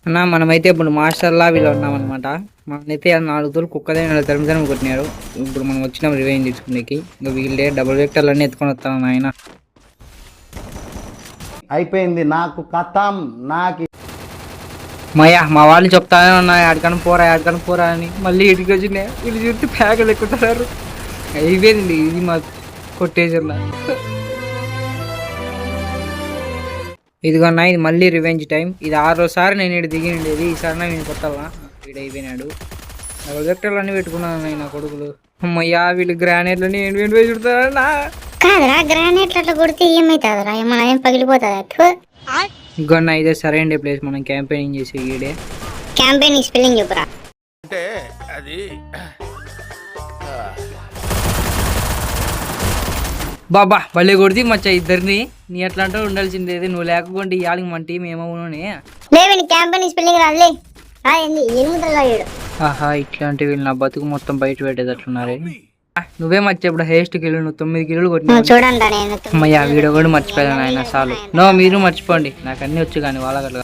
అన్న మనమైతే ఇప్పుడు మాస్టర్ లా వీళ్ళు ఉన్నామన్నమాట. మనమైతే 4 తోలు కుక్కదే తరిమితరం కొట్టినారు. ఇప్పుడు మనం వచ్చినాం రివెంజ్ తీసుకునేకి. ఇంకా వీళ్ళే డబుల్ వెక్టర్లు అన్నీ ఎత్తుకొని వస్తాను ఆయన. అయిపోయింది నాకు కథం. నాకు మయ్యా మా వాళ్ళు చెప్తానే ఉన్నాయి ఆడికని పోరా అని. మళ్ళీ ఇటుకి వచ్చినాయి వీళ్ళు చూస్తే ప్యాకలు ఎక్కుతున్నారు. అయిపోయింది ఇది మా కొట్టేసర్లా. ఇదిగోన్నా ఇది మళ్ళీ రివెంజ్ టైం. ఇది 6వ నేను ఇటు దిగి ఉండేది. ఈసారి నేను కొట్టాలా. వీడు అయిపోయినాడు. డబుల్ వెక్టర్లు అన్నీ పెట్టుకున్నాను నా కొడుకులు. అమ్మయ్యా వీళ్ళు గ్రానైట్లని ఏంటి చుడతారా కాదురా, గ్రానైట్ అట్లా కొడితే ఏమైతుందిరా? ఏమన్నా ఏం పగిలిపోతుందా? ఇంకొన్న ఇదే సరైన ప్లేస్ మనం క్యాంపెయినింగ్ చేసే ఈడే. క్యాంపెయినింగ్ స్పెల్లింగ్ చెప్పురా. అంటే అది బాబా భలే కొడితే మచ్చా ఇద్దరిని. నీ ఎట్లా అంటే ఉండాల్సిందే. నువ్వు లేకపోతే ఇవాళ మన టీం ఏమవునే. లేవని క్యాంపెయినింగ్ స్పెల్లింగ్ రాలే. ఏముంటాడు? ఆహా ఇట్లాంటి వీళ్ళు నా బతుకు మొత్తం బయట పెట్టేటట్లున్నారే. నువ్వే మర్చి ఇప్పుడు హైయెస్ట్ కిలో నువ్వు 9 కిలోలు కొట్టినావు. చూడండి నేను అమ్మయ్య వీడియో కూడా మర్చిపోయాను ఆయన. చాలు మీరు మర్చిపోండి, నాకు అన్ని వచ్చు కానీ వాళ్ళ